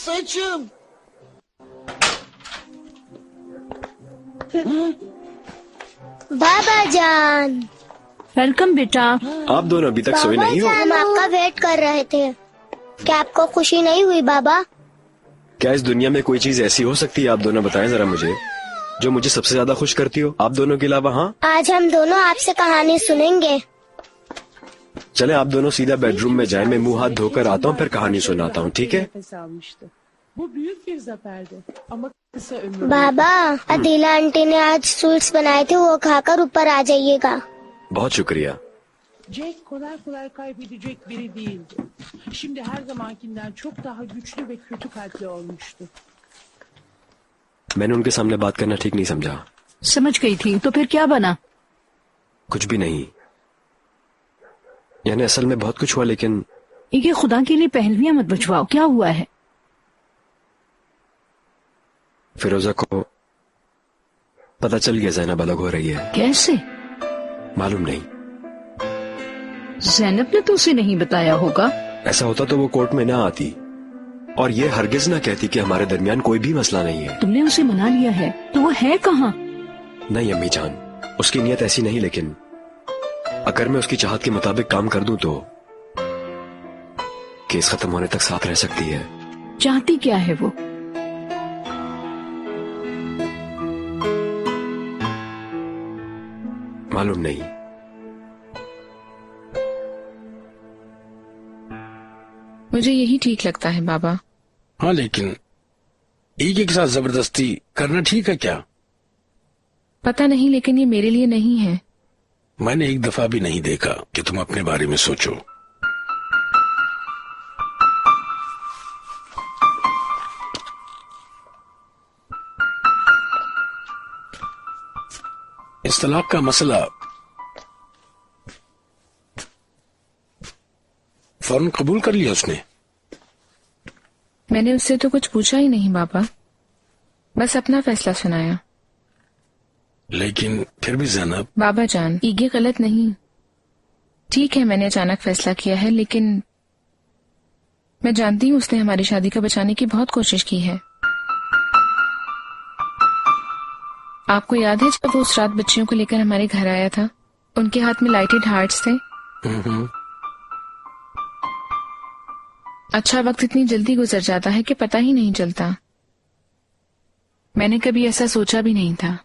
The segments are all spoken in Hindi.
Saçım. बाबा जान। वेलकम बेटा। आप दोनों अभी तक सोए बाबा नहीं हो? जान, हम आपका वेट कर रहे थे। क्या आपको खुशी नहीं हुई बाबा? क्या इस दुनिया में कोई चीज ऐसी हो सकती है, आप दोनों बताएं जरा मुझे, जो मुझे सबसे ज्यादा खुश करती हो आप दोनों के अलावा? हाँ, आज हम दोनों आपसे कहानी सुनेंगे। चले आप दोनों सीधा बेडरूम में जाएं, मैं मुंह हाथ धोकर आता हूँ, फिर कहानी सुनाता हूँ, ठीक है? Nefes almıştı. Bu büyük bir zaferdi ama kısa ömürlü. बाबा, अदीला आंटी ने आज स्वीट्स बनाए थे, वो खाकर ऊपर आ जाइएगा। बहुत शुक्रिया। Jack kolay kolay kaybedecek biri değildi. Şimdi her zamankinden çok daha güçlü ve kötü kalpli olmuştu. मैंने उनके सामने बात करना ठीक नहीं समझा। समझ गई थी तो फिर क्या बना? कुछ भी नहीं, यानी असल में बहुत कुछ हुआ, लेकिन ये खुदा के लिए पहलवियां मत बचवाओ। क्या हुआ है? फिरोजा को पता चल गया जैनब अलग हो रही है। कैसे? मालूम नहीं। जैनब ने तो उसे नहीं बताया होगा। ऐसा होता तो वो कोर्ट में ना आती और ये हरगिज ना कहती कि हमारे दरमियान कोई भी मसला नहीं है। तुमने उसे मना लिया है तो वो है कहाँ? नहीं अम्मी जान, उसकी नीयत ऐसी नहीं, लेकिन अगर मैं उसकी चाहत के मुताबिक काम कर दूं तो केस खत्म होने तक साथ रह सकती है। चाहती क्या है वो? मालूम नहीं। मुझे यही ठीक लगता है बाबा। हाँ, लेकिन ईगे के साथ जबरदस्ती करना ठीक है क्या? पता नहीं, लेकिन ये मेरे लिए नहीं है। मैंने एक दफा भी नहीं देखा कि तुम अपने बारे में सोचो। इस तलाक का मसला फौरन कबूल कर लिया उसने? मैंने उससे तो कुछ पूछा ही नहीं बाबा, बस अपना फैसला सुनाया। लेकिन फिर भी जैनब। बाबा जान, ईगे गलत नहीं। ठीक है, मैंने अचानक फैसला किया है, लेकिन मैं जानती हूँ उसने हमारी शादी का बचाने की बहुत कोशिश की है। आपको याद है जब वो उस रात बच्चियों को लेकर हमारे घर आया था? उनके हाथ में लाइटेड हार्ट्स थे। अच्छा वक्त इतनी जल्दी गुजर जाता है कि पता ही नहीं चलता। मैंने कभी ऐसा सोचा भी नहीं था।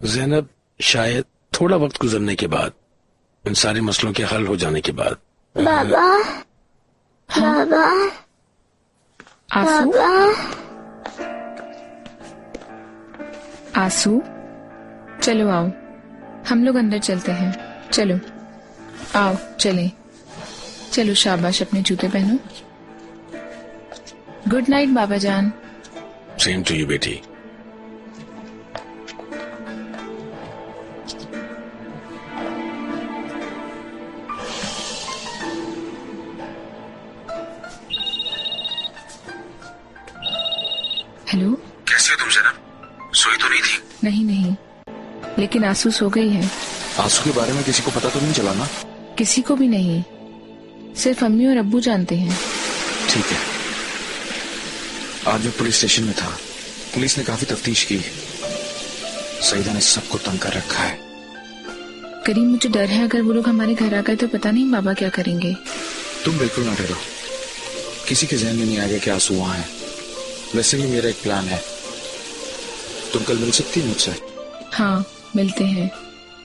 जैनब, शायद थोड़ा वक्त गुजरने के बाद, इन सारे मसलों के हल हो जाने के बाद। बाबा, हाँ? बाबा, आंसू? बाबा। आंसू, चलो आओ, हम लोग अंदर चलते हैं। चलो आओ, चलें। चलो शाबाश, अपने जूते पहनो। गुड नाइट बाबा जान। सेम टू यू बेटी। हेलो, कैसी हो तुम जनाब? सोई तो नहीं थी? नहीं नहीं, लेकिन आंसू सो गई है। आंसू के बारे में किसी को पता तो नहीं चला ना? किसी को भी नहीं, सिर्फ अम्मी और अब्बू जानते हैं। ठीक है। आज मैं पुलिस स्टेशन में था, पुलिस ने काफी तफ्तीश की। सईदा ने सबको तंग कर रखा है। करीम, मुझे डर है अगर वो लोग हमारे घर आ गए तो पता नहीं बाबा क्या करेंगे। तुम बिल्कुल ना डरो, किसी के जहन में नहीं आएगा कि आंसू वहां है। वैसे भी मेरा एक प्लान है, तुम कल मिल सकती है मुझसे? हाँ, मिलते हैं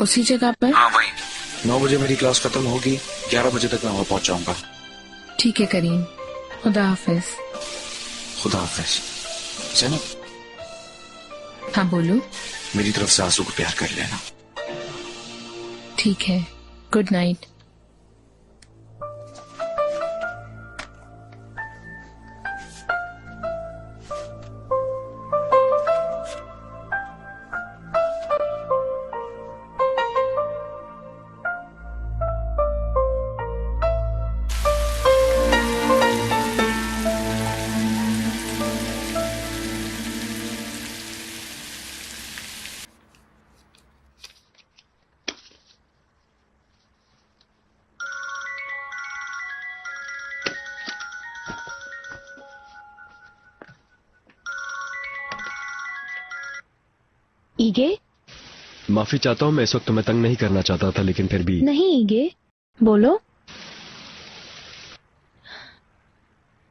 उसी जगह पर। हाँ वही। 9 बजे मेरी क्लास खत्म होगी, 11 बजे तक मैं वहां पहुंच जाऊंगा। ठीक है करीम, खुदा हाफिज। खुदा हाफिज। जैनब, हाँ बोलो। मेरी तरफ से आंसू को प्यार कर लेना। ठीक है, गुड नाइट। ईगे? माफी चाहता हूँ, मैं इस वक्त तुम्हें तंग नहीं करना चाहता था, लेकिन फिर भी। नहीं ईगे, बोलो।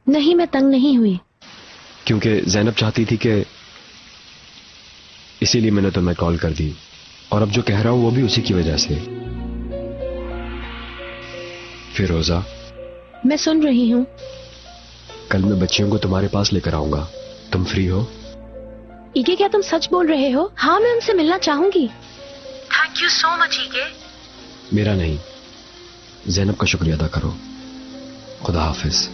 नहीं, मैं तंग नहीं हुई। क्योंकि जैनब चाहती थी कि, इसीलिए मैंने तुम्हें कॉल कर दी। और अब जो कह रहा हूं वो भी उसी की वजह से। फिरोजा, मैं सुन रही हूँ। कल मैं बच्चियों को तुम्हारे पास लेकर आऊंगा, तुम फ्री हो? ईगे, क्या तुम सच बोल रहे हो? हाँ, मैं उनसे मिलना चाहूंगी। थैंक यू सो मच ईगे। मेरा नहीं, जैनब का शुक्रिया अदा करो। खुदा हाफिज।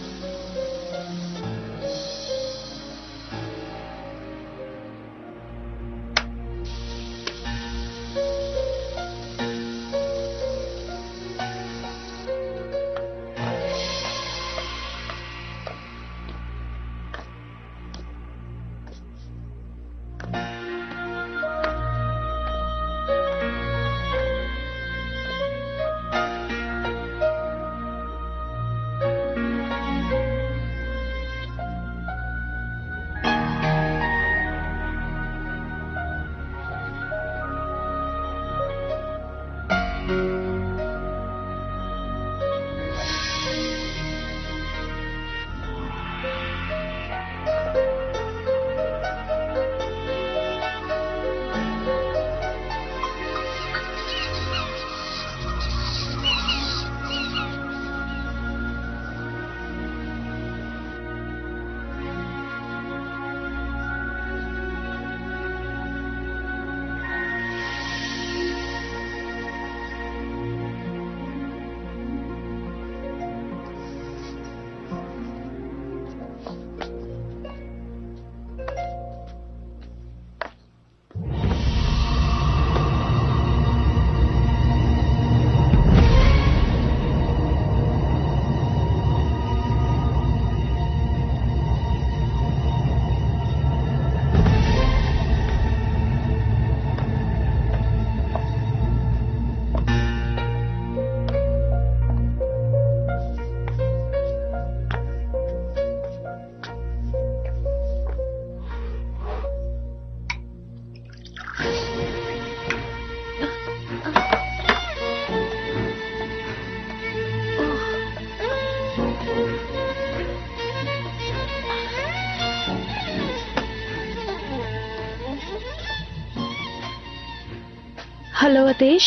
हेलो अतेश।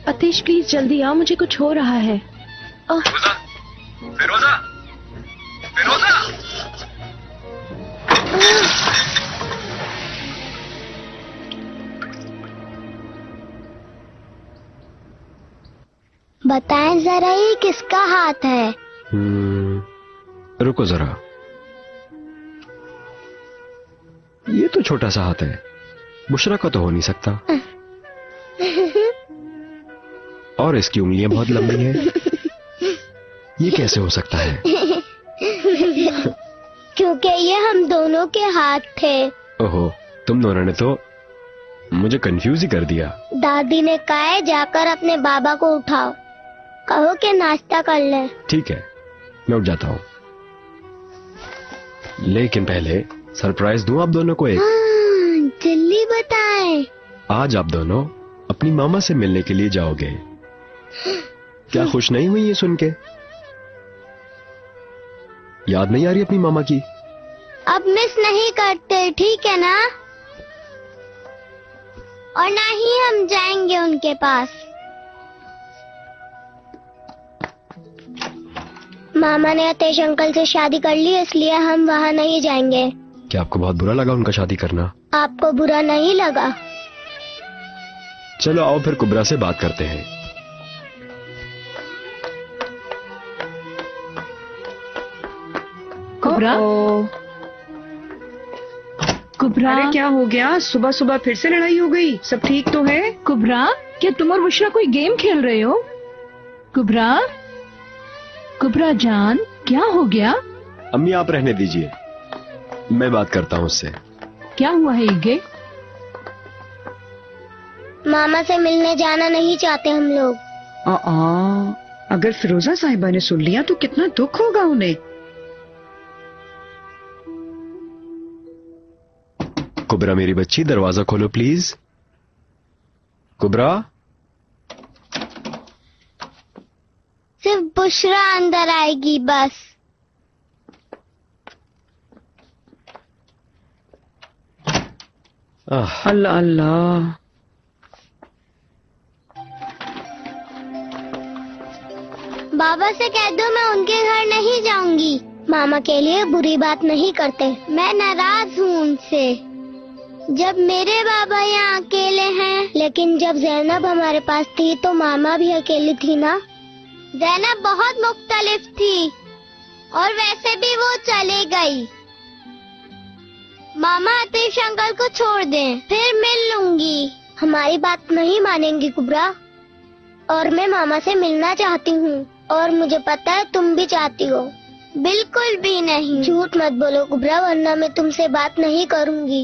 अतेश प्लीज जल्दी आओ, मुझे कुछ हो रहा है। फिरोजा, फिरोजा। बताएं जरा ये किसका हाथ है? रुको जरा, ये तो छोटा सा हाथ है, बुशरा का तो हो नहीं सकता। और इसकी उंगलियां बहुत लंबी हैं, ये कैसे हो सकता है? क्योंकि ये हम दोनों के हाथ थे। ओहो, तुम दोनों ने तो मुझे कंफ्यूज ही कर दिया। दादी ने कहा है जाकर अपने बाबा को उठाओ, कहो कि नाश्ता कर ले। ठीक है, मैं उठ जाता हूँ, लेकिन पहले सरप्राइज दूं आप दोनों को एक। जल्दी बताएं। आज आप दोनों अपनी मामा से मिलने के लिए जाओगे। क्या खुश नहीं हुई ये सुन के? याद नहीं आ रही अपनी मामा की? अब मिस नहीं करते, ठीक है ना? और ना ही हम जाएंगे उनके पास। मामा ने अतेश अंकल से शादी कर ली, इसलिए हम वहाँ नहीं जाएंगे। क्या आपको बहुत बुरा लगा उनका शादी करना? आपको बुरा नहीं लगा? चलो आओ फिर कुबरा से बात करते हैं। कुबरा, कुबरा, अरे क्या हो गया? सुबह सुबह फिर से लड़ाई हो गई? सब ठीक तो है? कुबरा, क्या तुम और बुशरा कोई गेम खेल रहे हो? कुबरा, कुबरा जान, क्या हो गया? अम्मी आप रहने दीजिए, मैं बात करता हूँ उससे। क्या हुआ है ईगे? मामा से मिलने जाना नहीं चाहते हम लोग। अगर फिरोजा साहिबा ने सुन लिया तो कितना दुख होगा उन्हें। कुबरा मेरी बच्ची, दरवाजा खोलो प्लीज। कुबरा, सिर्फ बुशरा अंदर आएगी बस। अल्लाह अल्लाह। बाबा से कह दो मैं उनके घर नहीं जाऊंगी। मामा के लिए बुरी बात नहीं करते। मैं नाराज हूँ उनसे। जब मेरे बाबा यहाँ अकेले हैं, लेकिन जब जैनब हमारे पास थी तो मामा भी अकेली थी ना। जैनब बहुत मुख्तलिफ थी और वैसे भी वो चली गई। मामा आतिश अंकल को छोड़ दें, फिर मिल लूंगी। हमारी बात नहीं मानेंगी कुबरा। और मैं मामा से मिलना चाहती हूँ और मुझे पता है तुम भी चाहती हो। बिल्कुल भी नहीं। झूठ मत बोलो कुबरा, वरना मैं तुमसे बात नहीं करूँगी।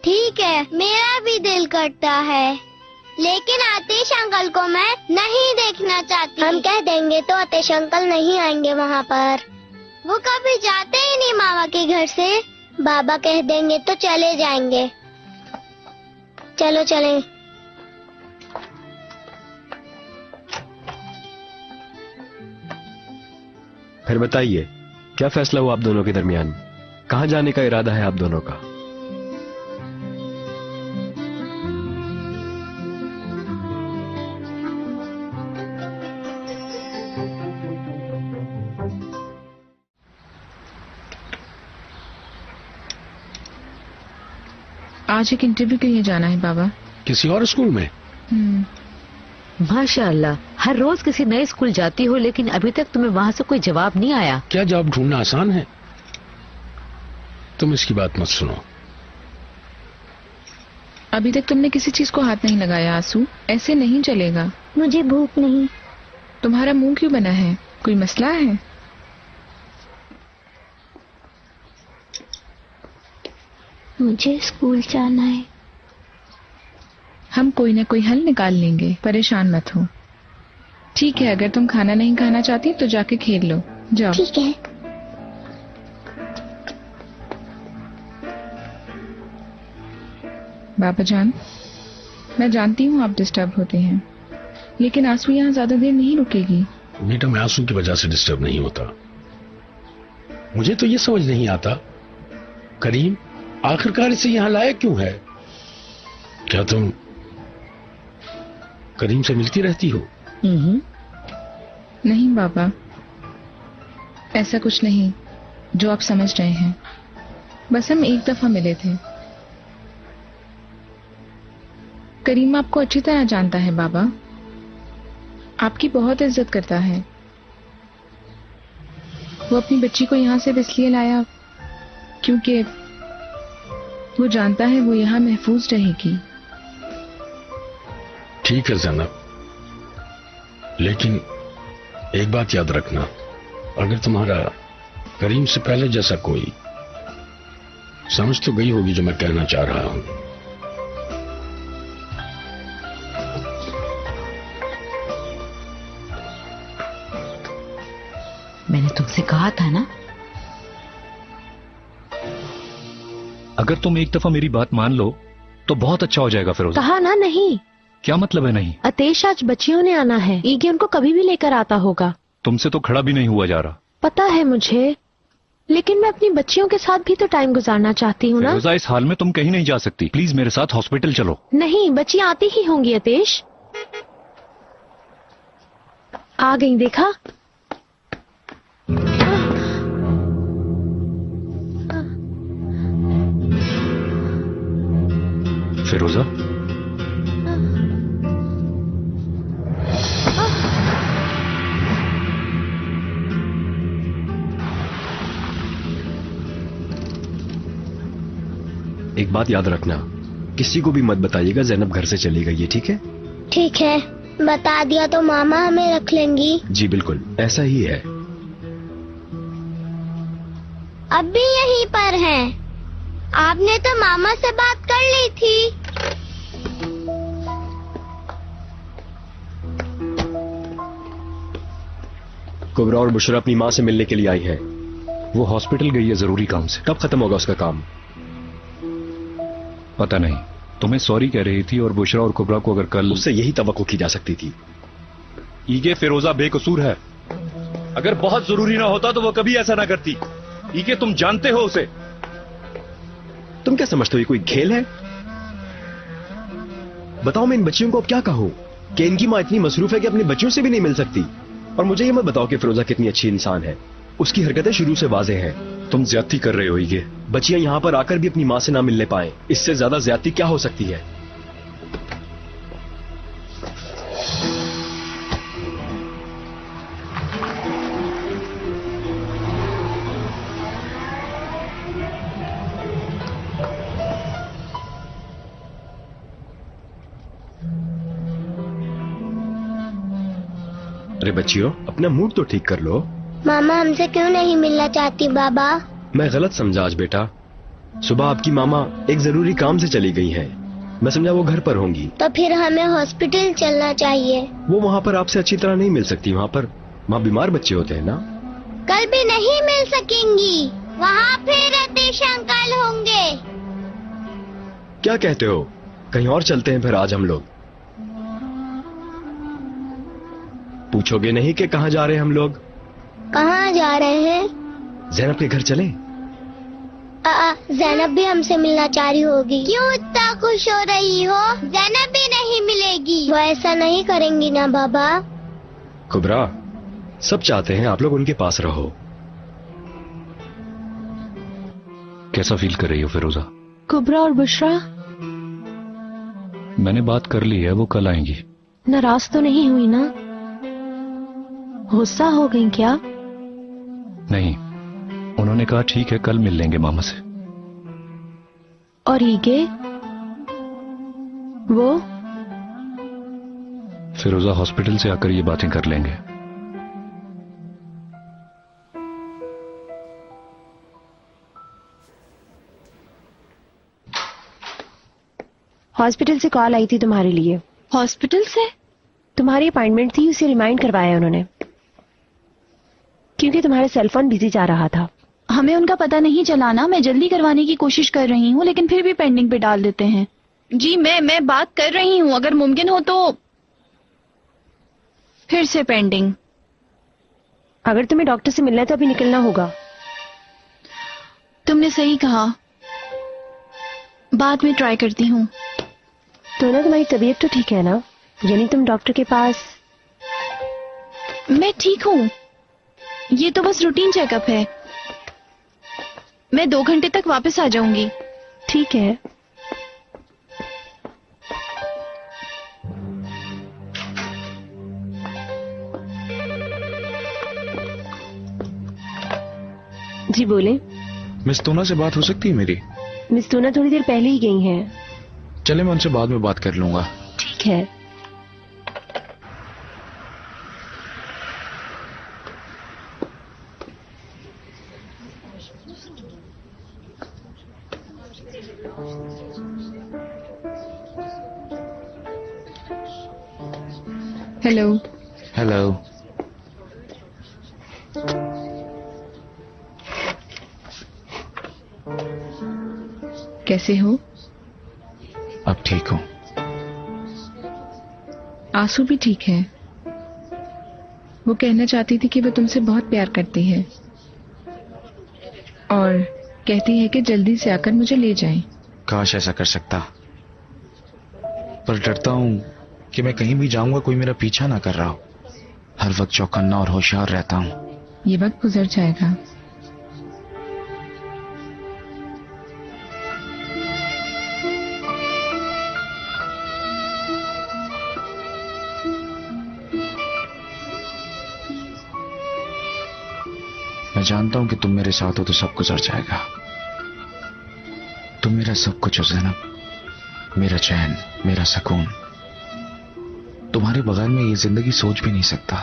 ठीक है, मेरा भी दिल करता है, लेकिन आतिश अंकल को मैं नहीं देखना चाहती। हम कह देंगे तो आतिश अंकल नहीं आएंगे वहाँ पर। वो कभी जाते ही नहीं मामा के घर से। बाबा कह देंगे तो चले जाएंगे। चलो चलें। फिर बताइए, क्या फैसला हुआ आप दोनों के दरमियान? कहाँ जाने का इरादा है आप दोनों का? आज एक इंटरव्यू के लिए जाना है बाबा। किसी और स्कूल में? माशाअल्लाह, हर रोज किसी नए स्कूल जाती हो, लेकिन अभी तक तुम्हें वहाँ से कोई जवाब नहीं आया। क्या जवाब ढूंढना आसान है? तुम इसकी बात मत सुनो। अभी तक तुमने किसी चीज को हाथ नहीं लगाया आंसू, ऐसे नहीं चलेगा। मुझे भूख नहीं। तुम्हारा मुंह क्यों बना है? कोई मसला है? मुझे स्कूल जाना है। हम कोई ना कोई हल निकाल लेंगे, परेशान मत हो। ठीक है, अगर तुम खाना नहीं खाना चाहती तो जाके खेल लो, जाओ। ठीक है। बाबा जान, मैं जानती हूँ आप डिस्टर्ब होते हैं, लेकिन आंसू यहाँ ज्यादा देर नहीं रुकेगी। बेटा, मैं आंसू की वजह से डिस्टर्ब नहीं होता। मुझे तो ये समझ नहीं आता, करीम आखिरकार इसे यहाँ लाया क्यों है? क्या तुम करीम से मिलती रहती हो? नहीं बाबा, ऐसा कुछ नहीं जो आप समझ रहे हैं। बस हम एक दफा मिले थे। करीम आपको अच्छी तरह जानता है बाबा, आपकी बहुत इज्जत करता है। वो अपनी बच्ची को यहाँ से इसलिए लाया क्योंकि वो जानता है वो यहाँ महफूज रहेगी। ठीक है जैनब, लेकिन एक बात याद रखना, अगर तुम्हारा करीम से पहले जैसा कोई, समझ तो गई होगी जो मैं कहना चाह रहा हूं। मैंने तुमसे कहा था ना। अगर तुम एक दफा मेरी बात मान लो तो बहुत अच्छा हो जाएगा फिरोजा। कहा ना नहीं। क्या मतलब है नहीं? आतिश आज बच्चियों ने आना है, ईगे उनको कभी भी लेकर आता होगा। तुमसे तो खड़ा भी नहीं हुआ जा रहा। पता है मुझे, लेकिन मैं अपनी बच्चियों के साथ भी तो टाइम गुजारना चाहती हूँ ना। फिरोजा, इस हाल में तुम कहीं नहीं जा सकती। प्लीज मेरे साथ हॉस्पिटल चलो। नहीं, बच्चियां आती ही होंगी आतिश। आ गई, देखा? फिरोजा, एक बात याद रखना, किसी को भी मत बताइएगा जैनब घर से चली गई है, ठीक है? ठीक है, बता दिया तो मामा हमें रख लेंगी। जी बिल्कुल, ऐसा ही है। अब भी यहीं पर हैं। आपने तो मामा से बात कर ली थी। कुबरा और बुशरा अपनी माँ से मिलने के लिए आई है। वो हॉस्पिटल गई है जरूरी काम से। कब खत्म होगा उसका काम? पता नहीं, तुम्हें सॉरी कह रही थी और बुशरा और कुबरा को अगर कल उससे यही तवक्को की जा सकती थी। ईगे फिरोजा बेकसूर है। अगर बहुत जरूरी ना होता तो वो कभी ऐसा ना करती। ईगे तुम जानते हो उसे। तुम क्या समझते हो ये कोई खेल है? बताओ मैं इन बच्चियों को अब क्या कहूं कि इनकी मां इतनी मसरूफ है कि अपने बच्चों से भी नहीं मिल सकती। और मुझे ये मत बताओ कि फिरोजा कितनी अच्छी इंसान है। उसकी हरकतें शुरू से वाज़ेह हैं। तुम ज्यादती कर रहे हो ईगे। बच्चियां यहां पर आकर भी अपनी मां से ना मिलने पाए, इससे ज्यादा ज्यादती क्या हो सकती है? अरे बच्चियों, अपना मूड तो ठीक कर लो। मामा हमसे क्यों नहीं मिलना चाहती बाबा? मैं गलत समझा आज बेटा। सुबह आपकी मामा एक जरूरी काम से चली गई हैं। मैं समझा वो घर पर होंगी। तो फिर हमें हॉस्पिटल चलना चाहिए। वो वहाँ पर आपसे अच्छी तरह नहीं मिल सकती। वहाँ पर बीमार बच्चे होते हैं ना। कल भी नहीं मिल सकेंगी। वहाँ फिर रतीश अंकल होंगे। क्या कहते हो? कहीं और चलते हैं फिर आज हम लोग। पूछोगे नहीं कि कहाँ जा रहे हैं हम लोग? कहाँ जा रहे हैं? ज़ैनब के घर चलें? ज़ैनब भी हमसे मिलना चाह रही होगी। क्यों इतना खुश हो रही हो? ज़ैनब भी नहीं मिलेगी। वो ऐसा नहीं करेंगी ना बाबा? कुबरा, सब चाहते हैं आप लोग उनके पास रहो। कैसा फील कर रही हो फिरोजा? कुबरा और बुशरा? मैंने बात कर ली है, वो कल आएंगी। नाराज तो नहीं हुई ना? गुस्सा हो गई क्या? नहीं, उन्होंने कहा ठीक है कल मिल लेंगे मामा से। और ईगे? वो? फिरोजा हॉस्पिटल से आकर ये बातें कर लेंगे। हॉस्पिटल से कॉल आई थी तुम्हारे लिए। हॉस्पिटल से? तुम्हारी अपॉइंटमेंट थी, उसे रिमाइंड करवाया उन्होंने, क्योंकि तुम्हारा सेलफोन बिजी जा रहा था। हमें उनका पता नहीं चला ना। मैं जल्दी करवाने की कोशिश कर रही हूँ, लेकिन फिर भी पेंडिंग पे डाल देते हैं। जी मैं बात कर रही हूँ, अगर मुमकिन हो तो फिर से पेंडिंग। अगर तुम्हें डॉक्टर से मिलना है तो अभी निकलना होगा। तुमने सही कहा, बाद में ट्राई करती हूँ। तो ना तुम्हारी तबीयत तो ठीक है ना? यानी तुम डॉक्टर के पास? मैं ठीक हूँ, ये तो बस रूटीन चेकअप है। मैं 2 घंटे तक वापस आ जाऊंगी। ठीक है। जी बोले। मिस तोना से बात हो सकती है मेरी? मिस तोना थोड़ी देर पहले ही गई हैं। चले मैं उनसे बाद में बात कर लूंगा। ठीक है। हेलो। हेलो। कैसे हो? अब ठीक हूँ। आंसू भी ठीक है। वो कहना चाहती थी कि वो तुमसे बहुत प्यार करती है और कहती है कि जल्दी से आकर मुझे ले जाएं। काश ऐसा कर सकता, पर डरता हूँ कि मैं कहीं भी जाऊंगा कोई मेरा पीछा ना कर रहा हो। हर वक्त चौकन्ना और होशियार रहता हूँ। ये वक्त गुजर जाएगा। मैं जानता हूं कि तुम मेरे साथ हो तो सब गुजर जाएगा। तुम मेरा सब कुछ हो ज़ैनब, मेरा चैन, मेरा सुकून। तुम्हारे बगैर मैं ये जिंदगी सोच भी नहीं सकता।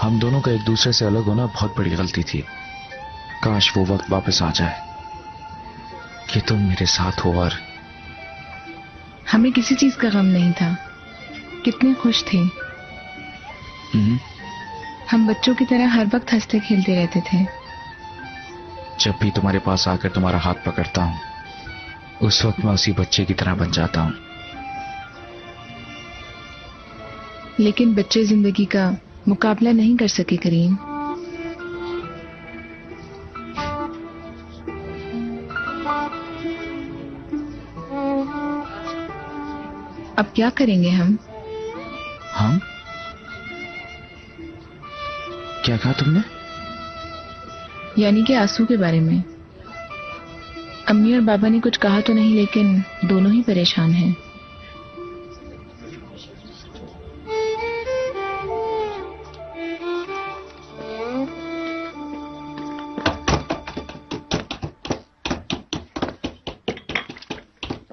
हम दोनों का एक दूसरे से अलग होना बहुत बड़ी गलती थी। काश वो वक्त वापस आ जाए कि तुम मेरे साथ हो। और हमें किसी चीज का गम नहीं था, कितने खुश थे। हम बच्चों की तरह हर वक्त हंसते खेलते रहते थे। जब भी तुम्हारे पास आकर तुम्हारा हाथ पकड़ता हूँ, उस वक्त मैं उसी बच्चे की तरह बन जाता हूँ। लेकिन बच्चे जिंदगी का मुकाबला नहीं कर सके करीम। अब क्या करेंगे हम? हम? क्या कहा तुमने? यानी कि आंसू के बारे में। अम्मी और बाबा ने कुछ कहा तो नहीं, लेकिन दोनों ही परेशान हैं।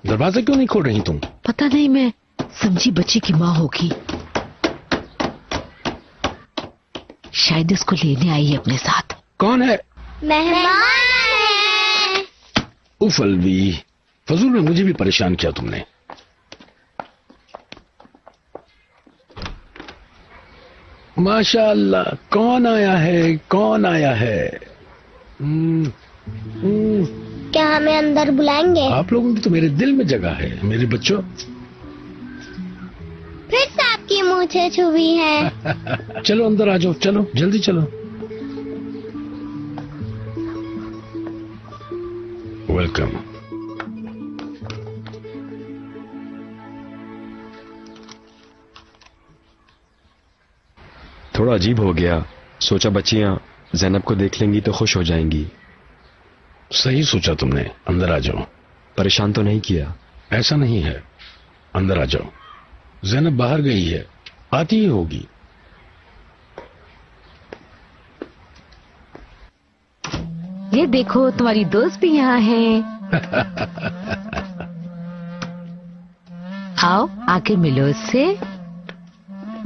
दरवाजा क्यों नहीं खोल रही तुम? पता नहीं, मैं समझी बच्ची की माँ होगी, शायद इसको लेने आई है अपने साथ। कौन है? मेहमान है। उफ अलवी, फजूल में मुझे भी परेशान किया तुमने। माशाअल्लाह, कौन आया है? कौन आया है? क्या हमें अंदर बुलाएंगे? आप लोगों की तो मेरे दिल में जगह है मेरे बच्चों। फिर से आपकी मूंछें छुई हैं। चलो अंदर आ जाओ, चलो जल्दी चलो। वेलकम। थोड़ा अजीब हो गया, सोचा बच्चियां ज़ैनब को देख लेंगी तो खुश हो जाएंगी। सही सोचा तुमने, अंदर आ जाओ। परेशान तो नहीं किया? ऐसा नहीं है, अंदर आ जाओ। ज़ैनब बाहर गई है, आती ही होगी। ये देखो, तुम्हारी दोस्त भी यहाँ है। आओ आके मिलो इससे।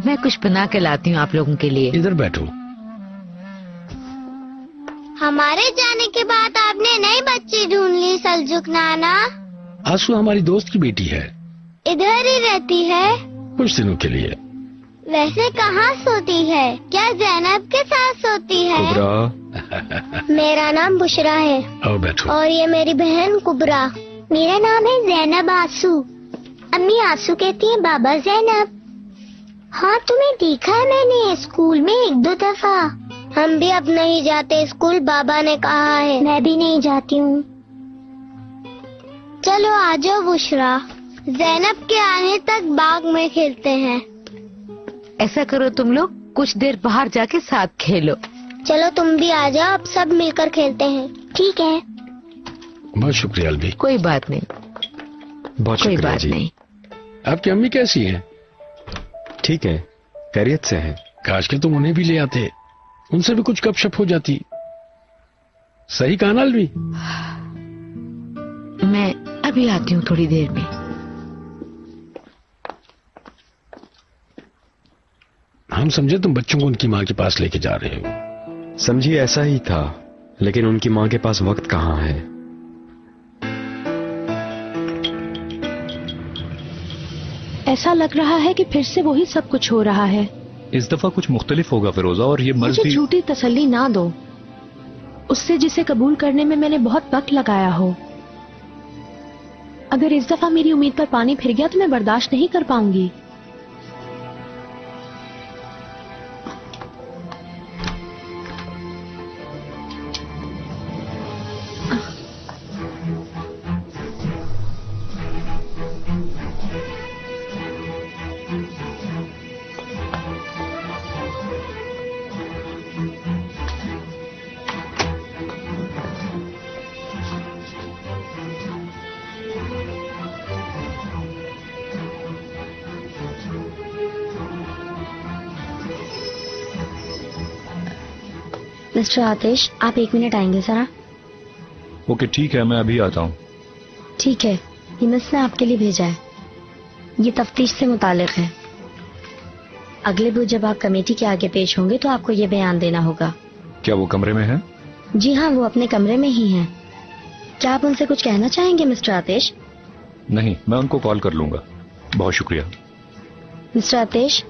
मैं कुछ बना के लाती हूँ आप लोगों के लिए। इधर बैठो। हमारे जाने के बाद आपने नई बच्ची ढूंढ ली सल्जुक नाना। आंसू हमारी दोस्त की बेटी है, इधर ही रहती है कुछ दिनों के लिए। वैसे कहाँ सोती है? क्या ज़ैनब के साथ सोती है? कुबरा। मेरा नाम बुशरा है। आओ बैठो। और ये मेरी बहन कुबरा। मेरा नाम है ज़ैनब आंसू। अम्मी आंसू कहती है बाबा ज़ैनब। हाँ, तुम्हें देखा है मैंने स्कूल में 1-2 दफा। हम भी अब नहीं जाते स्कूल, बाबा ने कहा है। मैं भी नहीं जाती हूँ। चलो आ जाओ बुशरा, ज़ैनब के आने तक बाग में खेलते हैं। ऐसा करो तुम लोग कुछ देर बाहर जाके साथ खेलो। चलो तुम भी आ जाओ, अब सब मिलकर खेलते हैं। ठीक है। बहुत शुक्रिया अलवी। कोई बात नहीं, बहुत कोई शुक्रिया बात जी। नहीं। आपकी अम्मी कैसी है? ठीक है, खैरियत से है। काश के तुम उन्हें भी ले आते, उनसे भी कुछ गपशप हो जाती। सही कहा ना अलवी? मैं अभी आती हूँ थोड़ी देर में। हम समझे तुम बच्चों को उनकी माँ के पास लेके जा रहे हो। समझिए ऐसा ही था, लेकिन उनकी माँ के पास वक्त कहाँ है। ऐसा लग रहा है कि फिर से वही सब कुछ हो रहा है। इस दफा कुछ मुख्तलिफ होगा फिरोजा, और ये मर्ज मुझे भी। झूठी तसल्ली ना दो उससे जिसे कबूल करने में मैंने बहुत वक्त लगाया हो। अगर इस दफा मेरी उम्मीद पर पानी फिर गया तो मैं बर्दाश्त नहीं कर पाऊंगी। मिस्टर आतिश, आप 1 मिनट आएंगे जरा? ओके ठीक है, मैं अभी आता हूँ। ठीक है, ये मिस ने आपके लिए भेजा है। ये तफ्तीश से मुतालिक है। अगले बुध जब आप कमेटी के आगे पेश होंगे तो आपको ये बयान देना होगा। क्या वो कमरे में है? जी हाँ, वो अपने कमरे में ही हैं। क्या आप उनसे कुछ कहना चाहेंगे मिस्टर आतिश? नहीं, मैं उनको कॉल कर लूंगा। बहुत शुक्रिया। मिस्टर आतिश,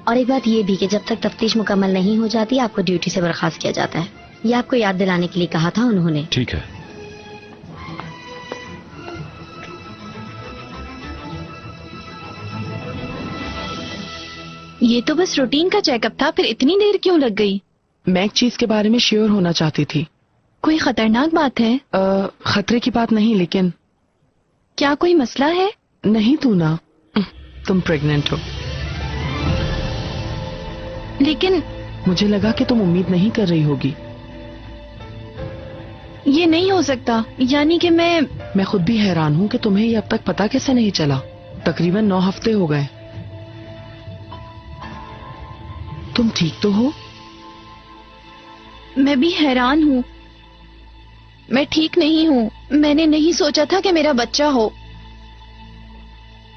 और एक बात ये भी कि जब तक तफ्तीश मुकम्मल नहीं हो जाती आपको ड्यूटी से बर्खास्त किया जाता है। ये आपको याद दिलाने के लिए कहा था उन्होंने। ठीक है। ये तो बस रूटीन का चेकअप था, फिर इतनी देर क्यों लग गई? मैं एक चीज के बारे में श्योर होना चाहती थी। कोई खतरनाक बात है? खतरे की बात नहीं, लेकिन क्या कोई मसला है? नहीं तू ना, तुम प्रेग्नेंट हो। लेकिन मुझे लगा कि तुम उम्मीद नहीं कर रही होगी। ये नहीं हो सकता। यानी कि मैं खुद भी हैरान हूँ कि तुम्हें ये अब तक पता कैसे नहीं चला। तकरीबन 9 हफ्ते हो गए। तुम ठीक तो हो? मैं भी हैरान हूँ। मैं ठीक नहीं हूँ। मैंने नहीं सोचा था कि मेरा बच्चा हो।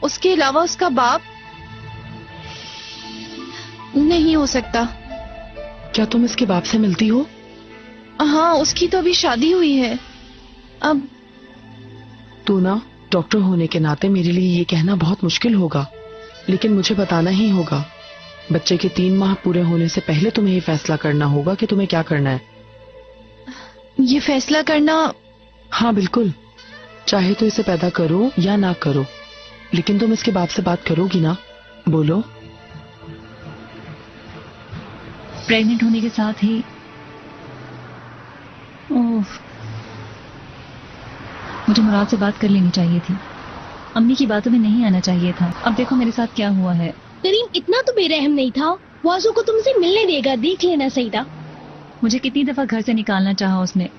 उसके अलावा उसका बाप नहीं हो सकता। क्या तुम इसके बाप से मिलती हो? हाँ, उसकी तो अभी शादी हुई है। अब तू ना, डॉक्टर होने के नाते मेरे लिए ये कहना बहुत मुश्किल होगा, लेकिन मुझे बताना ही होगा। बच्चे के 3 माह पूरे होने से पहले तुम्हें ये फैसला करना होगा कि तुम्हें क्या करना है। ये फैसला करना? हाँ बिल्कुल। चाहे तो इसे पैदा करो या ना करो, लेकिन तुम इसके बाप से बात करोगी ना? बोलो। प्रेग्नेंट होने के साथ ही मुझे मुराद से बात कर लेनी चाहिए थी। अम्मी की बातों में नहीं आना चाहिए था। अब देखो मेरे साथ क्या हुआ है। करीम इतना तो बेरहम नहीं था। वो आंसू को तुमसे मिलने देगा, देख लेना सही था। मुझे कितनी दफा घर से निकालना चाहा उसने।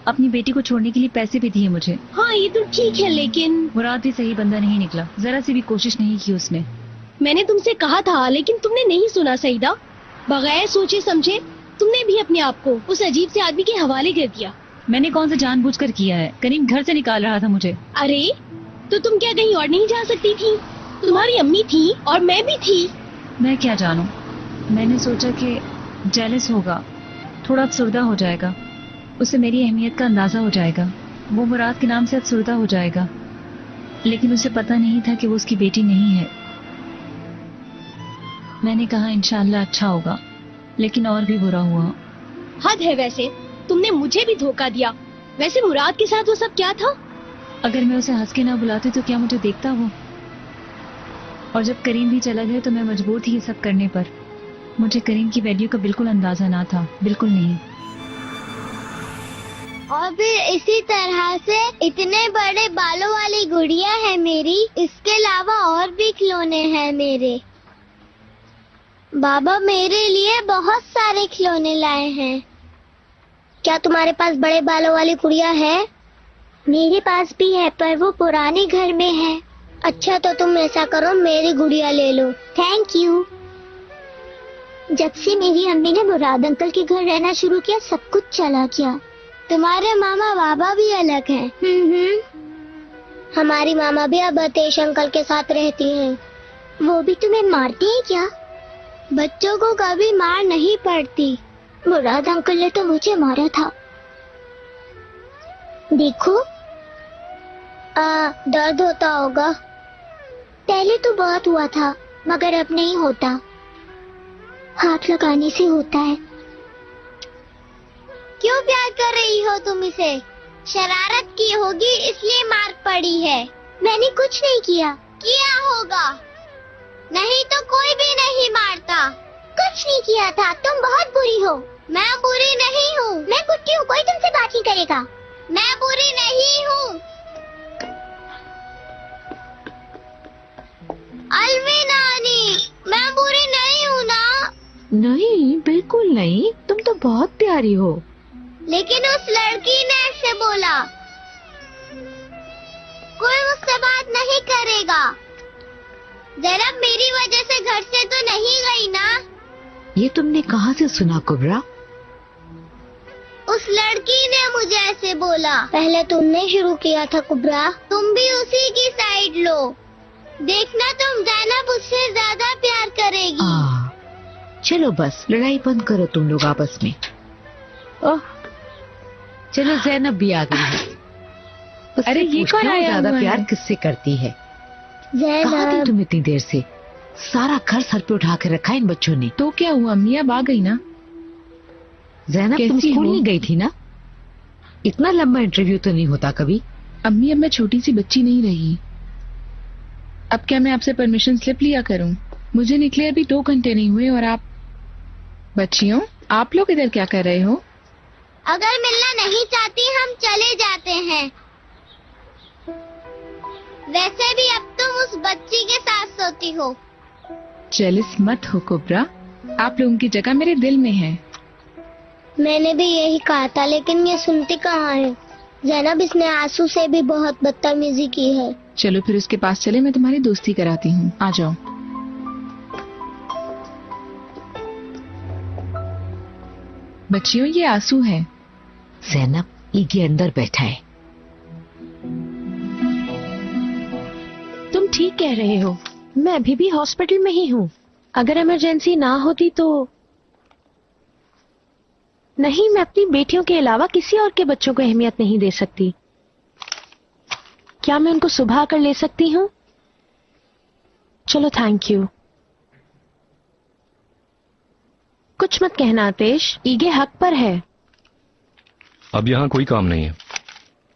अपनी बेटी को छोड़ने के लिए पैसे भी दिए मुझे। हाँ ये तो ठीक है, लेकिन मुराद भी सही बंदा नहीं निकला। जरा सी भी कोशिश नहीं की उसने। मैंने तुमसे कहा था, लेकिन तुमने नहीं सुना सईदा। बगैर सोचे समझे तुमने भी अपने आप को उस अजीब से आदमी के हवाले कर दिया। मैंने कौन सा जानबूझकर किया है? करीम घर से निकाल रहा था मुझे। अरे तो तुम क्या कहीं और नहीं जा सकती थी? तुम्हारी अम्मी थी और मैं भी थी। मैं क्या जानूं? मैंने सोचा कि जेलस होगा, थोड़ा अफसुर्दा हो जाएगा, उसे मेरी अहमियत का अंदाजा हो जाएगा, वो मुराद के नाम से अफसुर्दा हो जाएगा। लेकिन उसे पता नहीं था कि वो उसकी बेटी नहीं है। मैंने कहा इंशाल्लाह अच्छा होगा, लेकिन और भी बुरा हुआ। हद है वैसे, तुमने मुझे भी धोखा दिया। वैसे मुराद के साथ वो सब क्या था? अगर मैं उसे हंस के ना बुलाती तो क्या मुझे देखता वो? और जब करीम भी चला गया तो मैं मजबूर थी ये सब करने पर। मुझे करीम की वैल्यू का बिल्कुल अंदाजा ना था, बिल्कुल नहीं। और फिर इसी तरह से इतने बड़े बालों वाली गुड़िया है मेरी। इसके अलावा और भी खिलौने हैं मेरे। बाबा मेरे लिए बहुत सारे खिलौने लाए हैं। क्या तुम्हारे पास बड़े बालों वाली गुड़िया है? मेरे पास भी है, पर वो पुराने घर में है। अच्छा तो तुम ऐसा करो, मेरी गुड़िया ले लो। Thank you. जब से मेरी अम्मी ने मुराद अंकल के घर रहना शुरू किया, सब कुछ चला गया। तुम्हारे मामा बाबा भी अलग हैं। हमारी मामा भी अब अतेश अंकल के साथ रहती हैं। वो भी तुम्हें मारती हैं क्या? बच्चों को कभी मार नहीं पड़ती। मुराद अंकल ने तो मुझे मारा था। देखो, दर्द होता होगा। पहले तो बहुत हुआ था, मगर अब नहीं होता। हाथ लगाने से होता है। क्यों प्यार कर रही हो तुम इसे? शरारत की होगी इसलिए मार पड़ी है। मैंने कुछ नहीं किया। किया होगा। नहीं तो कोई भी नहीं मारता। कुछ नहीं किया था। तुम बहुत बुरी हो। मैं बुरी नहीं हूँ। मैं कुत्ती हूँ, कोई तुमसे बात नहीं करेगा। मैं बुरी नहीं हूँ। अलवी नानी, मैं बुरी नहीं हूँ ना? नहीं, बिल्कुल नहीं। तुम तो बहुत प्यारी हो। लेकिन उस लड़की ने ऐसे बोला। कोई मुझसे बात नहीं करेगा। ज़ैनब मेरी वजह से घर से तो नहीं गई ना? ये तुमने कहाँ से सुना कुबरा? उस लड़की ने मुझे ऐसे बोला। पहले तुमने शुरू किया था कुबरा। तुम भी उसी की साइड लो। देखना तुम ज़ैनब उससे ज्यादा प्यार करेगी। चलो बस, लड़ाई बंद करो तुम लोग आपस में। ओह, चलो ज़ैनब भी आ गई है। अरे ये कौन आया? ज्यादा प्यार किससे करती है? कहाँ थी तुम इतनी देर से? सारा घर सर पे उठा के रखा इन बच्चों ने। तो क्या हुआ अम्मी, अब आ गई ना? जैनब तुम कैसी स्कूल हो? नहीं गई थी ना? इतना लंबा इंटरव्यू तो नहीं होता कभी। अम्मी अब मैं छोटी सी बच्ची नहीं रही। अब क्या मैं आपसे परमिशन स्लिप लिया करूं? मुझे निकले अभी 2 घंटे नहीं हुए और आप बच्चियों आप लोग इधर क्या कर रहे हो? अगर मिलना नहीं चाहती हम चले जाते हैं। वैसे भी अब तुम उस बच्ची के साथ सोती हो। जेलस मत हो कुब्रा, आप लोगों की जगह मेरे दिल में है। मैंने भी यही कहा था लेकिन ये सुनती कहाँ है। जैनब इसने आंसू से भी बहुत बदतमीजी की है। चलो फिर उसके पास चले, मैं तुम्हारी दोस्ती कराती हूँ, आ जाओ। बच्चियों ये आंसू है। जैनब ईगे अंदर बैठा है। तुम ठीक कह रहे हो, मैं अभी भी हॉस्पिटल में ही हूँ। अगर इमरजेंसी ना होती तो नहीं, मैं अपनी बेटियों के अलावा किसी और के बच्चों को अहमियत नहीं दे सकती। क्या मैं उनको सुबह कर ले सकती हूँ? चलो थैंक यू। कुछ मत कहना आतिश, ईगे हक पर है। अब यहाँ कोई काम नहीं है,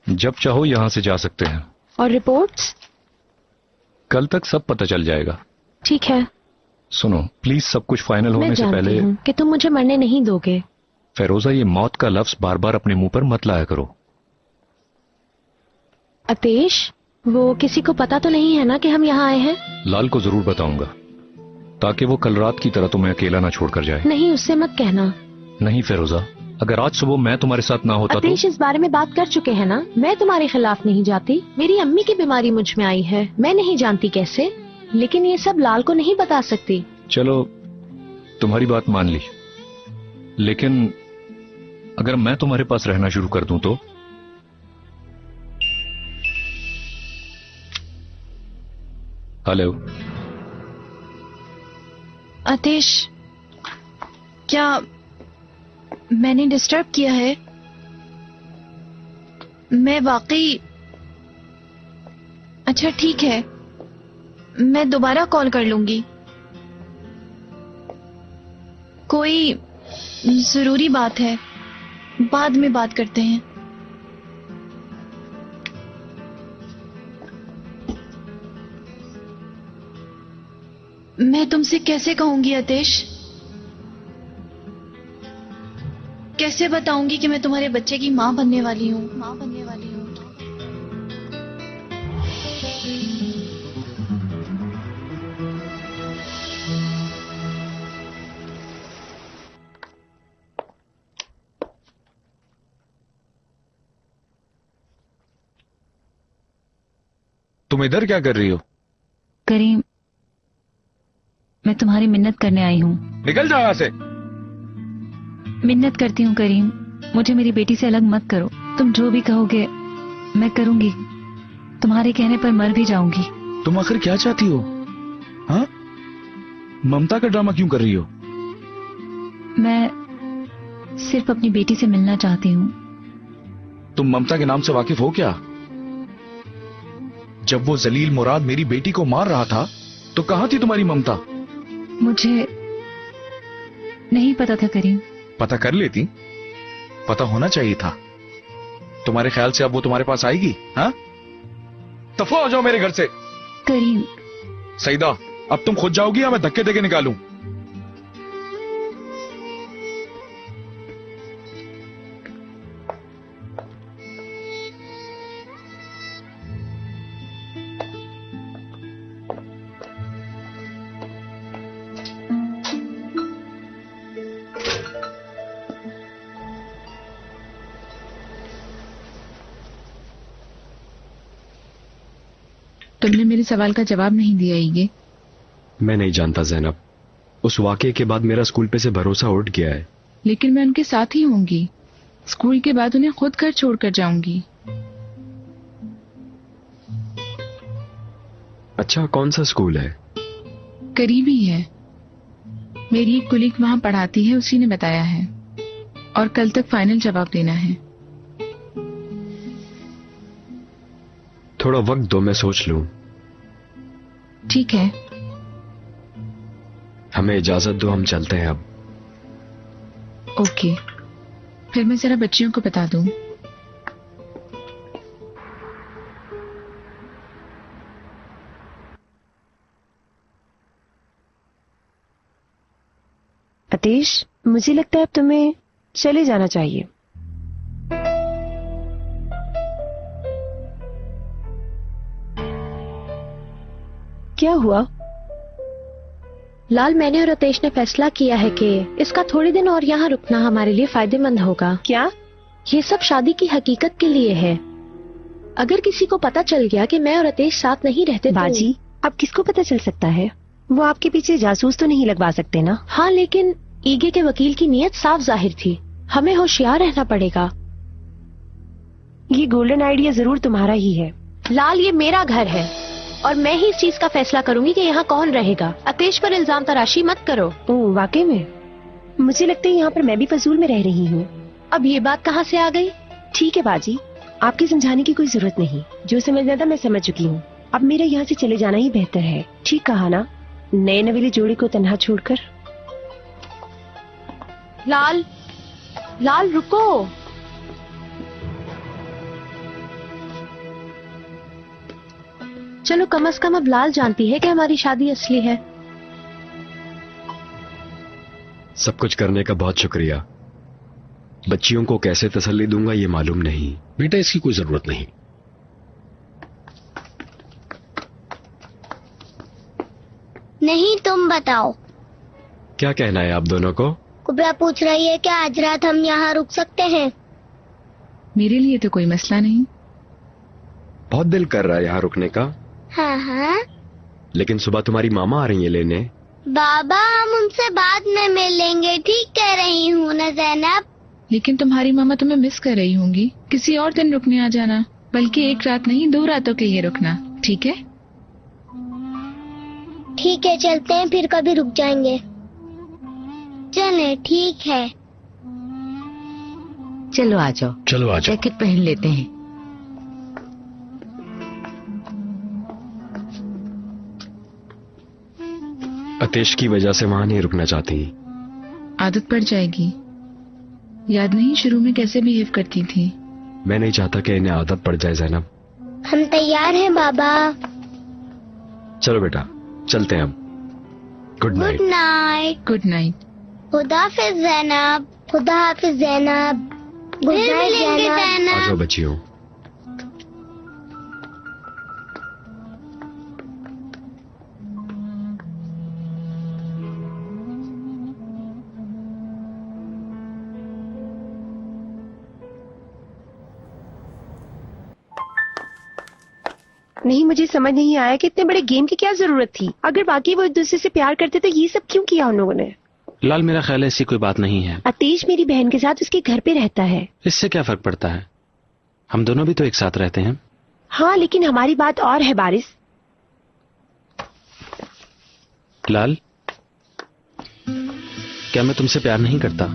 जब चाहो यहाँ से जा सकते हैं। और रिपोर्ट्स? कल तक सब पता चल जाएगा। ठीक है। सुनो प्लीज, सब कुछ फाइनल मैं होने से जानती पहले हूँ कि तुम मुझे मरने नहीं दोगे। फेरोजा ये मौत का लफ्ज बार बार अपने मुंह पर मत लाया करो। आतिश, वो किसी को पता तो नहीं है ना कि हम यहाँ आए हैं? लाल को जरूर बताऊंगा ताकि वो कल रात की तरह तुम्हें अकेला ना छोड़कर जाए। नहीं, उससे मत कहना। नहीं फेरोजा, अगर आज सुबह मैं तुम्हारे साथ ना होता तो। आतिश, इस बारे में बात कर चुके हैं ना। मैं तुम्हारे खिलाफ नहीं जाती। मेरी अम्मी की बीमारी मुझ में आई है, मैं नहीं जानती कैसे, लेकिन ये सब लाल को नहीं बता सकती। चलो तुम्हारी बात मान ली, लेकिन अगर मैं तुम्हारे पास रहना शुरू कर दूं तो? हेलो आतिश, क्या मैंने डिस्टर्ब किया है? मैं वाकई। अच्छा ठीक है, मैं दोबारा कॉल कर लूंगी। कोई जरूरी बात है, बाद में बात करते हैं। मैं तुमसे कैसे कहूंगी आतिश? कैसे बताऊंगी कि मैं तुम्हारे बच्चे की मां बनने वाली हूँ? तुम इधर क्या कर रही हो? करीम, मैं तुम्हारी मिन्नत करने आई हूँ। निकल जाओ यहाँ से। मिन्नत करती हूँ करीम, मुझे मेरी बेटी से अलग मत करो। तुम जो भी कहोगे मैं करूंगी। तुम्हारे कहने पर मर भी जाऊंगी। तुम आखिर क्या चाहती हो? हाँ? ममता का ड्रामा क्यों कर रही हो? मैं सिर्फ अपनी बेटी से मिलना चाहती हूँ। तुम ममता के नाम से वाकिफ हो क्या? जब वो जलील मुराद मेरी बेटी को मार रहा था तो कहाँ थी तुम्हारी ममता? मुझे नहीं पता था करीम। पता कर लेती, पता होना चाहिए था। तुम्हारे ख्याल से अब वो तुम्हारे पास आएगी? हाँ? दफा हो जाओ मेरे घर से। करीम। सईदा, अब तुम खुद जाओगी या मैं धक्के देके निकालूं? तुमने मेरे सवाल का जवाब नहीं दिया ईगे। मैं नहीं जानता जैनब, उस वाकये के बाद मेरा स्कूल पे से भरोसा उठ गया है। लेकिन मैं उनके साथ ही होंगी। स्कूल के बाद उन्हें खुद घर छोड़कर जाऊंगी। अच्छा, कौन सा स्कूल है? करीबी है। मेरी एक कुलीग वहां पढ़ाती है, उसी ने बताया है। और कल तक फाइनल जवाब देना है। थोड़ा वक्त दो, मैं सोच लूं। ठीक है। हमें इजाजत दो, हम चलते हैं अब। ओके। फिर मैं जरा बच्चियों को बता दूं। अतीश, मुझे लगता है अब तुम्हें चले जाना चाहिए। क्या हुआ? लाल, मैंने और अतेश ने फैसला किया है कि इसका थोड़े दिन और यहाँ रुकना हमारे लिए फायदेमंद होगा। क्या? ये सब शादी की हकीकत के लिए है। अगर किसी को पता चल गया कि मैं और अतेश साथ नहीं रहते बाजी, अब किसको पता चल सकता है? वो आपके पीछे जासूस तो नहीं लगवा सकते ना? हाँ, लेकिन ईगे के वकील की नीयत साफ जाहिर थी। हमें होशियार रहना पड़ेगा। ये गोल्डन आइडिया जरूर तुम्हारा ही है। लाल, ये मेरा घर है और मैं ही इस चीज का फैसला करूंगी कि यहाँ कौन रहेगा। अतेश पर इल्जाम तराशी मत करो। ओह, वाकई में? मुझे लगता है यहाँ पर मैं भी फजूल में रह रही हूँ। अब ये बात कहाँ से आ गई? ठीक है बाजी, आपके समझाने की कोई जरूरत नहीं। जो समझना था मैं समझ चुकी हूँ। अब मेरा यहाँ से चले जाना ही बेहतर है। ठीक कहा ना, नए नवेली जोड़ी को तन्हा छोड़कर। लाल, लाल रुको। चलो, कम से कम अब लाल जानती है कि हमारी शादी असली है। सब कुछ करने का बहुत शुक्रिया। बच्चियों को कैसे तसल्ली दूंगा ये मालूम नहीं। बेटा, इसकी कोई जरूरत नहीं। नहीं, तुम बताओ। क्या कहना है आप दोनों को? कुबरा पूछ रही है कि आज रात हम यहाँ रुक सकते हैं। मेरे लिए तो कोई मसला नहीं। बहुत दिल कर रहा है यहाँ रुकने का। हाँ हाँ। लेकिन सुबह तुम्हारी मामा आ रही है लेने। बाबा, हम उनसे बाद में मिल लेंगे। ठीक कह रही हूँ ना जैनब? लेकिन तुम्हारी मामा तुम्हें मिस कर रही होंगी। किसी और दिन रुकने आ जाना, बल्कि एक रात नहीं 2 रातों के लिए रुकना। ठीक है? ठीक है, चलते हैं, फिर कभी रुक जाएंगे। चले, ठीक है। चलो आ जाओ। चलो आ जाओ। जैकेट पहन लेते हैं। अतेश की वजह से वहां नहीं रुकना चाहती। आदत पड़ जाएगी। याद नहीं शुरू में कैसे बिहेव करती थी? मैं नहीं चाहता कि इन्हें आदत पड़ जाए जैनब। हम तैयार हैं बाबा। चलो बेटा, चलते हैं अब। Good night. Good night. Good night. खुदा हाफिज जैनब। खुदा हाफिज जैनब। Good night Zainab. आ जाओ बच्चियों। नहीं, मुझे समझ नहीं आया कि इतने बड़े गेम की क्या जरूरत थी। अगर बाकी वो एक दूसरे से प्यार करते तो ये सब क्यों किया उन लोगों ने? लाल, मेरा ख्याल है ऐसी कोई बात नहीं है। अतीश मेरी बहन के साथ उसके घर पे रहता है। इससे क्या फर्क पड़ता है? हम दोनों भी तो एक साथ रहते हैं। हाँ, लेकिन हमारी बात और है बारिश। लाल, क्या मैं तुमसे प्यार नहीं करता?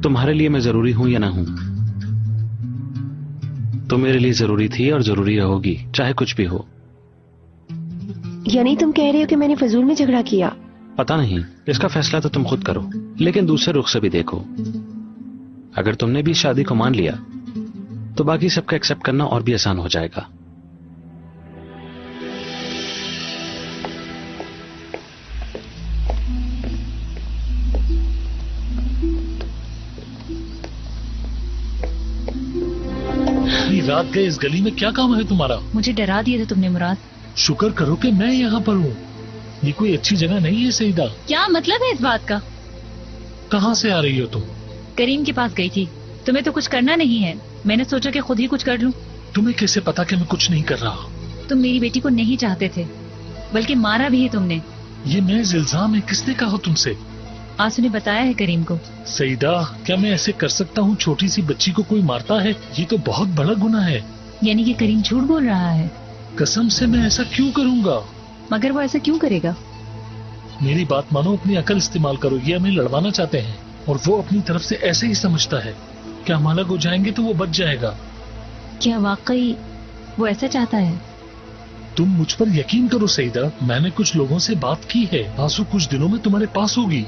तुम्हारे लिए मैं जरूरी हूं या ना हूं? तुम मेरे लिए जरूरी थी और जरूरी रहोगी, चाहे कुछ भी हो। यानी तुम कह रहे हो कि मैंने फजूल में झगड़ा किया? पता नहीं, इसका फैसला तो तुम खुद करो, लेकिन दूसरे रुख से भी देखो। अगर तुमने भी शादी को मान लिया तो बाकी सबका एक्सेप्ट करना और भी आसान हो जाएगा। रात गए इस गली में क्या काम है तुम्हारा? मुझे डरा दिया था तुमने मुराद। शुक्र करो कि मैं यहाँ पर हूँ। ये कोई अच्छी जगह नहीं है सईदा। क्या मतलब है इस बात का? कहाँ से आ रही हो तुम? करीम के पास गई थी। तुम्हें तो कुछ करना नहीं है, मैंने सोचा कि खुद ही कुछ कर लूं। तुम्हें कैसे पता कि मैं कुछ नहीं कर रहा? तुम मेरी बेटी को नहीं चाहते थे, बल्कि मारा भी है तुमने। ये महज इल्जाम है। किसने कहा तुमसे? आंसू ने बताया है करीम को। सईदा, क्या मैं ऐसे कर सकता हूँ? छोटी सी बच्ची को कोई मारता है? ये तो बहुत बड़ा गुनाह है। यानी कि करीम झूठ बोल रहा है? कसम से मैं ऐसा क्यों करूँगा? मगर वो ऐसा क्यों करेगा? मेरी बात मानो, अपनी अकल इस्तेमाल करो। ये हमें लड़वाना चाहते हैं और वो अपनी तरफ से ऐसे ही समझता है कि हम अलग हो जाएंगे तो वो बच जाएगा। क्या वाकई वो ऐसा चाहता है? तुम मुझ पर यकीन करो सईदा, मैंने कुछ लोगों से बात की है। आंसू कुछ दिनों में तुम्हारे पास होगी।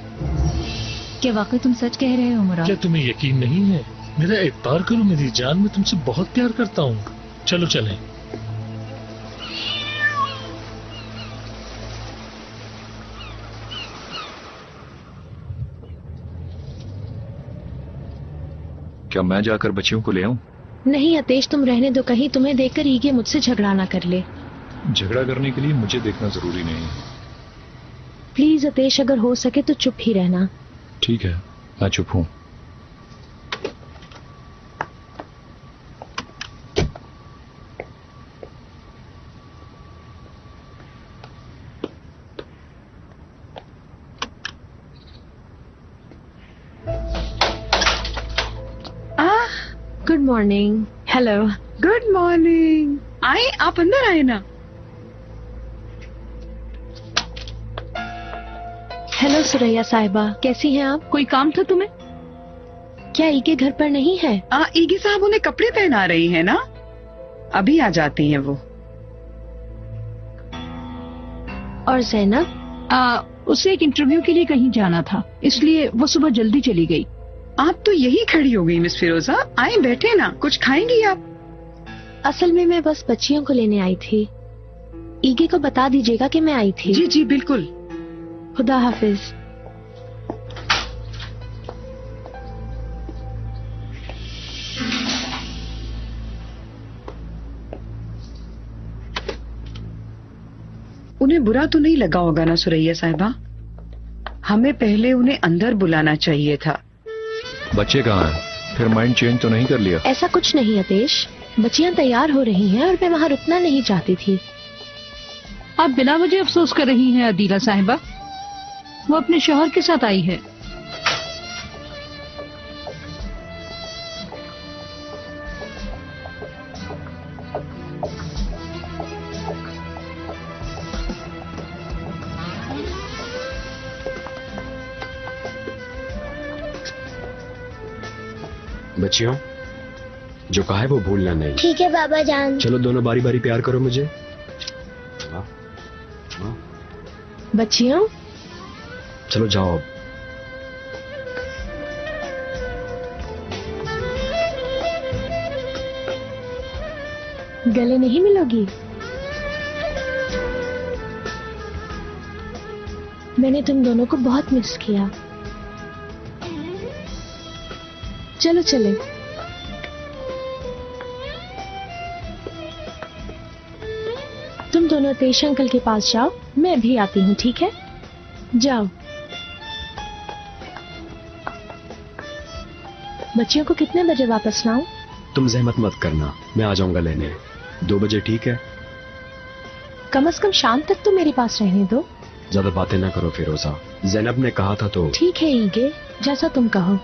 क्या वाकई तुम सच कह रहे हो मुराद? क्या तुम्हें यकीन नहीं है? मेरा एतबार करो मेरी जान, मैं तुमसे बहुत प्यार करता हूँ। चलो चलें। क्या मैं जाकर बच्चियों को ले आऊं? नहीं अतेश, तुम रहने दो, कहीं तुम्हें देखकर ईगे मुझसे झगड़ा ना कर ले। झगड़ा करने के लिए मुझे देखना जरूरी नहीं है। प्लीज अतेश, अगर हो सके तो चुप ही रहना। ठीक है, मैं चुप हूं। Good morning. Hello. Good morning. आए, आप अंदर आए ना। हेलो सुरैया साहिबा, कैसी हैं आप? कोई काम था तुम्हें? क्या ईगे घर पर नहीं है? ईगे साहब उन्हें कपड़े पहना रही है ना, अभी आ जाती हैं वो। और जैनब? उसे एक इंटरव्यू के लिए कहीं जाना था, इसलिए वो सुबह जल्दी चली गई। आप तो यही खड़ी हो गई मिस फिरोजा। आए बैठे ना, कुछ खाएंगी आप? असल में मैं बस बच्चियों को लेने आई थी। ईगे को बता दीजिएगा कि मैं आई थी। जी जी बिल्कुल। खुदा हाफिज। उन्हें बुरा तो नहीं लगा होगा ना सुरैया साहिबा? हमें पहले उन्हें अंदर बुलाना चाहिए था। बच्चे कहाँ हैं? फिर माइंड चेंज तो नहीं कर लिया? ऐसा कुछ नहीं अतेश, बच्चियां तैयार हो रही हैं और मैं वहाँ रुकना नहीं चाहती थी। आप बिना वजह अफसोस कर रही हैं अदीला साहिबा, वो अपने शौहर के साथ आई है। बच्चियों, जो कहा है वो भूलना नहीं। ठीक है बाबा जान। चलो दोनों बारी बारी प्यार करो मुझे। बच्चियों चलो जाओ अब। गले नहीं मिलोगी? मैंने तुम दोनों को बहुत मिस किया। चलो चले। तुम दोनों तेज अंकल के पास जाओ, मैं भी आती हूँ, ठीक है? जाओ। बच्चियों को कितने बजे वापस लाऊं? तुम जहमत मत करना, मैं आ जाऊंगा लेने। 2 बजे ठीक है? कम से कम शाम तक तो मेरे पास रहने दो। ज्यादा बातें ना करो फिरोजा, जैनब ने कहा था तो। ठीक है ईगे, जैसा तुम कहो।